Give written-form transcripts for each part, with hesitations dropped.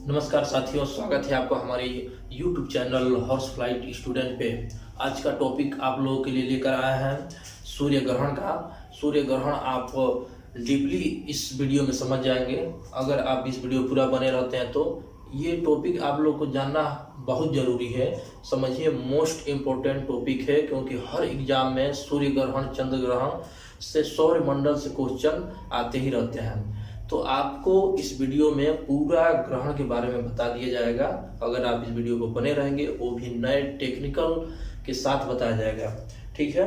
नमस्कार साथियों, स्वागत है आपका हमारे YouTube channel horse flight student पे। आज का टॉपिक आप लोगों के लिए लेकर आया है सूर्य ग्रहण का। सूर्य ग्रहण आप डीपली इस वीडियो में समझ जाएंगे अगर आप इस वीडियो पूरा बने रहते हैं। तो ये टॉपिक आप लोग को जानना बहुत ज़रूरी है। समझिए, मोस्ट इम्पोर्टेंट टॉपिक है, क्योंकि हर एग्जाम में सूर्य ग्रहण, चंद्र ग्रहण से सौरमंडल से क्वेश्चन आते ही रहते हैं। तो आपको इस वीडियो में पूरा ग्रहण के बारे में बता दिया जाएगा। अगर आप इस वीडियो को बने रहेंगे, वो भी नए टेक्निकल के साथ बताया जाएगा। ठीक है,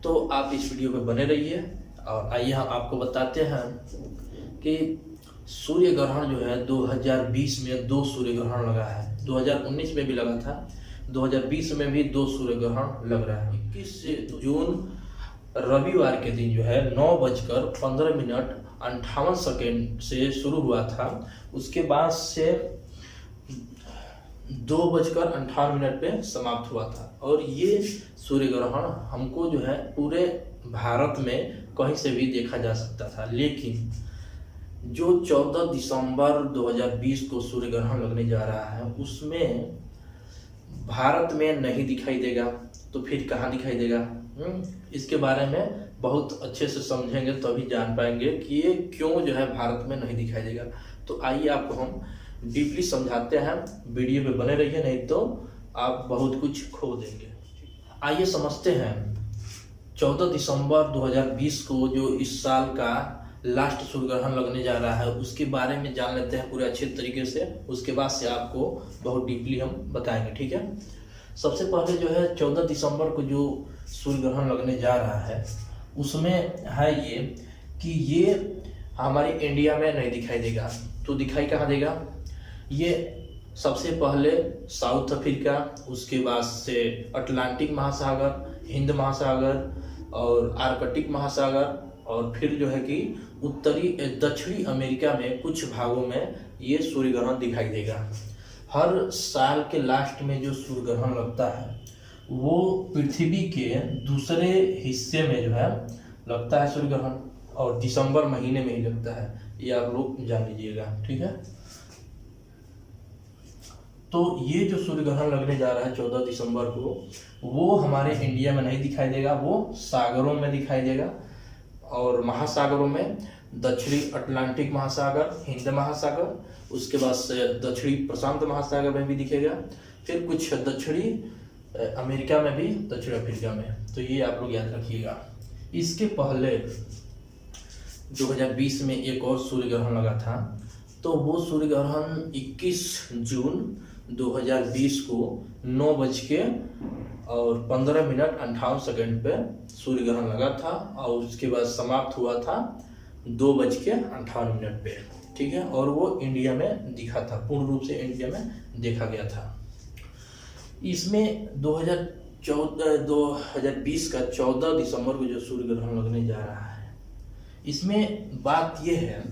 तो आप इस वीडियो में बने रहिए। और आइए हम आपको बताते हैं कि सूर्य ग्रहण जो है 2020 में 2 सूर्य ग्रहण लगा है। 2019 में भी लगा था, 2020 में भी 2 सूर्य ग्रहण लग रहा है। 21 जून रविवार के दिन जो है 9:15 से शुरू हुआ था। उसके बाद से 2:58 पे समाप्त हुआ था। और ये सूर्य ग्रहण हमको जो है पूरे भारत में कहीं से भी देखा जा सकता था, लेकिन जो 14 दिसंबर 2020 को सूर्य ग्रहण लगने जा रहा है उसमें भारत में नहीं दिखाई देगा, तो फिर कहाँ दिखाई देगा? इसके बारे में बहुत अच्छे से समझेंगे तभी जान पाएंगे कि ये क्यों जो है भारत में नहीं दिखाई देगा। तो आइए आपको हम डीपली समझाते हैं, वीडियो पे बने रहिए, नहीं तो आप बहुत कुछ खो देंगे। आइए समझते हैं 14 दिसंबर 2020 को जो इस साल का लास्ट सूर्य ग्रहण लगने जा रहा है उसके बारे में जान लेते हैं पूरे अच्छे तरीके से। उसके बाद से आपको बहुत डीपली हम बताएंगे। ठीक है, सबसे पहले जो है 14 दिसंबर को जो सूर्य ग्रहण लगने जा रहा है उसमें है ये कि ये हमारे इंडिया में नहीं दिखाई देगा। तो दिखाई कहाँ देगा? ये सबसे पहले साउथ अफ्रीका, उसके बाद से अटलांटिक महासागर, हिंद महासागर और आर्कटिक महासागर, और फिर जो है कि दक्षिणी अमेरिका में कुछ भागों में ये सूर्य ग्रहण दिखाई देगा। हर साल के लास्ट में जो सूर्य ग्रहण लगता है वो पृथ्वी के दूसरे हिस्से में जो है लगता है सूर्य ग्रहण, और दिसंबर महीने में ही लगता है। ये आप लोग जान लीजिएगा। ठीक है, तो ये जो सूर्य ग्रहण लगने जा रहा है 14 दिसंबर को, वो हमारे इंडिया में नहीं दिखाई देगा, वो सागरों में दिखाई देगा। और महासागरों में दक्षिणी अटलांटिक महासागर, हिंद महासागर, उसके बाद से दक्षिणी प्रशांत महासागर में भी दिखेगा, फिर कुछ दक्षिणी अमेरिका में भी, दक्षिण अफ्रीका में। तो ये आप लोग याद रखिएगा। इसके पहले 2020 में एक और सूर्य ग्रहण लगा था, तो वो सूर्य ग्रहण 21 जून 2020 को 9:15 पे सूर्य ग्रहण लगा था, और उसके बाद समाप्त हुआ था 2:58 पे। ठीक है, और वो इंडिया में दिखा था, पूर्ण रूप से इंडिया में देखा गया था। इसमें 2020 का 14 दिसंबर को जो सूर्य ग्रहण लगने जा रहा है, इसमें बात यह है,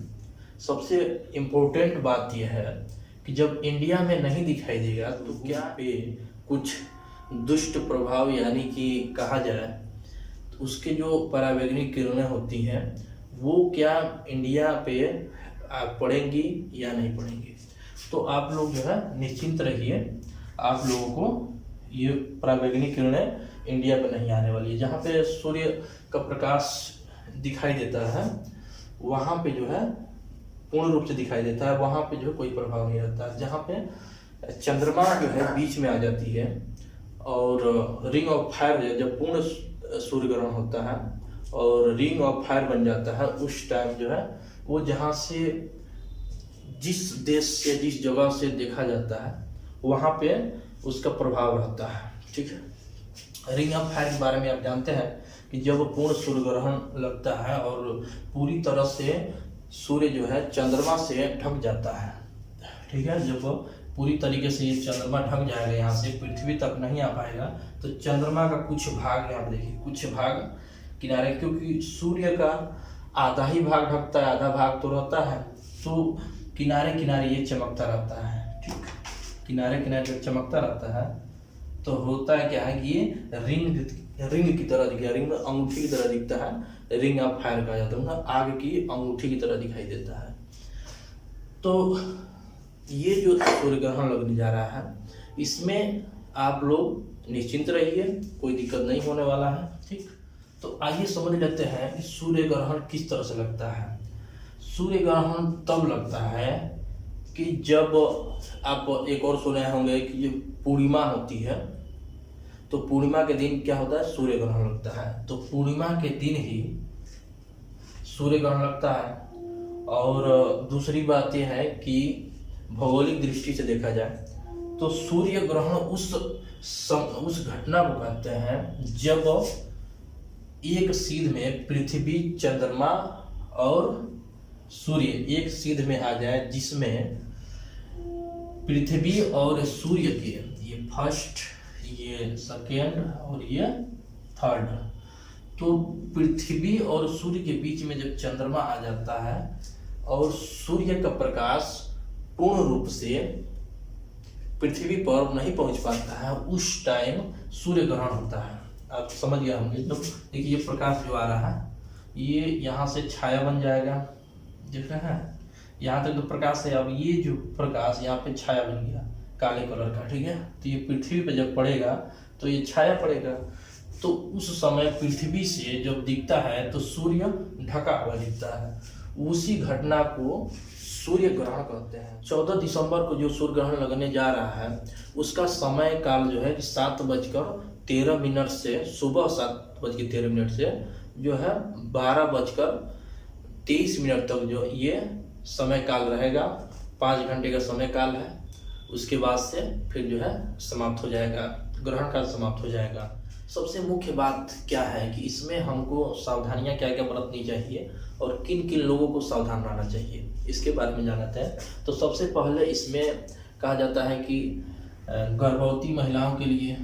सबसे इम्पोर्टेंट बात यह है कि जब इंडिया में नहीं दिखाई देगा तो क्या पे कुछ दुष्ट प्रभाव, यानी कि कहा जाए तो उसके जो परावैंगनिक किरणें होती हैं वो क्या इंडिया पे पड़ेंगी या नहीं पड़ेंगी। तो आप लोग जो है निश्चिंत रहिए, आप लोगों को ये परावैंगनिक किरणें इंडिया पे नहीं आने वाली है। जहाँ पे सूर्य का प्रकाश दिखाई देता है वहाँ पे जो है पूर्ण रूप से दिखाई देता है, वहाँ पे जो कोई प्रभाव नहीं रहता। जहाँ पे चंद्रमा जो है बीच में आ जाती है और रिंग ऑफ फायर, जब पूर्ण सूर्य ग्रहण होता है और रिंग ऑफ फायर बन जाता है, उस टाइम जो है वो जहाँ से, जिस देश से, जिस जगह से देखा जाता है वहाँ पे उसका प्रभाव रहता है। ठीक है, रिंग ऑफ फायर के बारे में आप जानते हैं कि जब पूर्ण सूर्य ग्रहण लगता है और पूरी तरह से सूर्य जो है चंद्रमा से ढक जाता है। ठीक है, जब पूरी तरीके से ये चंद्रमा ढक जाएगा, यहाँ से पृथ्वी तक नहीं आ पाएगा, तो चंद्रमा का कुछ भाग, यहाँ देखिए कुछ भाग किनारे, क्योंकि सूर्य का आधा ही भाग ढकता है, आधा भाग तो रहता है, तो किनारे किनारे ये चमकता रहता है। ठीक, किनारे किनारे जब चमकता रहता है तो होता है क्या है कि ये रिंग की तरह दिखता है, रिंग अंगूठी की तरह दिखता है, रिंग ऑफ फायर कहा जाता है, आग की अंगूठी की तरह दिखाई देता है। तो ये जो सूर्य ग्रहण लगने जा रहा है, इसमें आप लोग निश्चिंत रहिए, कोई दिक्कत नहीं होने वाला है। ठीक, तो आइए समझ लेते हैं कि सूर्य ग्रहण किस तरह से लगता है। सूर्य ग्रहण तब लगता है कि जब आप एक और सुने होंगे कि जब पूर्णिमा होती है, तो पूर्णिमा के दिन क्या होता है, सूर्य ग्रहण लगता है। तो पूर्णिमा के दिन ही सूर्य ग्रहण लगता है। और दूसरी बात यह है कि भौगोलिक दृष्टि से देखा जाए तो सूर्य ग्रहण उस घटना को कहते हैं जब एक सीध में पृथ्वी, चंद्रमा और सूर्य एक सीध में आ जाए, जिसमें पृथ्वी और सूर्य के, ये फर्स्ट, ये सेकेंड और ये थर्ड, तो पृथ्वी और सूर्य के बीच में जब चंद्रमा आ जाता है और सूर्य का प्रकाश पूर्ण रूप से पृथ्वी पर नहीं पहुंच पाता है, उस टाइम सूर्य ग्रहण होता है। आप समझ गए होंगे। तो देखिए ये प्रकाश जो आ रहा है, ये यहाँ से छाया बन जाएगा, देख रहे हैं, यहाँ तक तो प्रकाश है। अब ये जो प्रकाश यहाँ पे छाया बन गया काले कलर का, ठीक है। तो ये पृथ्वी पे जब पड़ेगा तो ये छाया पड़ेगा, तो उस समय पृथ्वी से जब दिखता है तो सूर्य ढका हुआ दिखता है। उसी घटना को सूर्य ग्रहण कहते हैं। 14 दिसंबर को जो सूर्य ग्रहण लगने जा रहा है, उसका समय काल जो है 7:13 से, सुबह 7:13 से जो है 12:23 तक जो ये समय काल रहेगा। 5 घंटे का समय काल है। उसके बाद से फिर जो है समाप्त हो जाएगा, ग्रहण काल समाप्त हो जाएगा। सबसे मुख्य बात क्या है कि इसमें हमको सावधानियां क्या क्या बरतनी चाहिए और किन किन लोगों को सावधान रहना चाहिए, इसके बारे में जानते हैं। तो सबसे पहले इसमें कहा जाता है कि गर्भवती महिलाओं के लिए,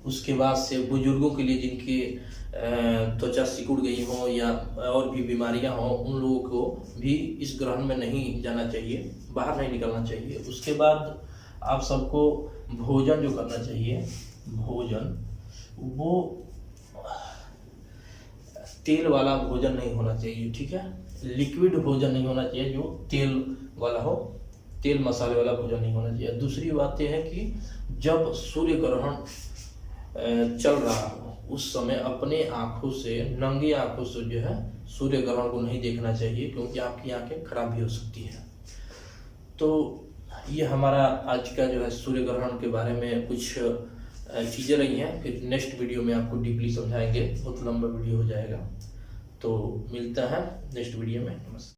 उसके बाद से बुजुर्गों के लिए जिनकी त्वचा सिकुड़ गई हो या और भी बीमारियां हो, उन लोगों को भी इस ग्रहण में नहीं जाना चाहिए, बाहर नहीं निकलना चाहिए। उसके बाद आप सबको भोजन जो करना चाहिए, भोजन वो तेल वाला भोजन नहीं होना चाहिए, ठीक है। लिक्विड भोजन नहीं होना चाहिए जो तेल वाला हो, तेल मसाले वाला भोजन नहीं होना चाहिए। दूसरी बात यह है कि जब सूर्य ग्रहण चल रहा हो उस समय अपने आंखों से, नंगी आंखों से जो है सूर्य ग्रहण को नहीं देखना चाहिए, क्योंकि आपकी आंखें खराब भी हो सकती है। तो ये हमारा आज का जो है सूर्य ग्रहण के बारे में कुछ चीज़ें रही हैं। फिर नेक्स्ट वीडियो में आपको डीपली समझाएंगे, बहुत लंबा वीडियो हो जाएगा। तो मिलता है नेक्स्ट वीडियो में। नमस्कार।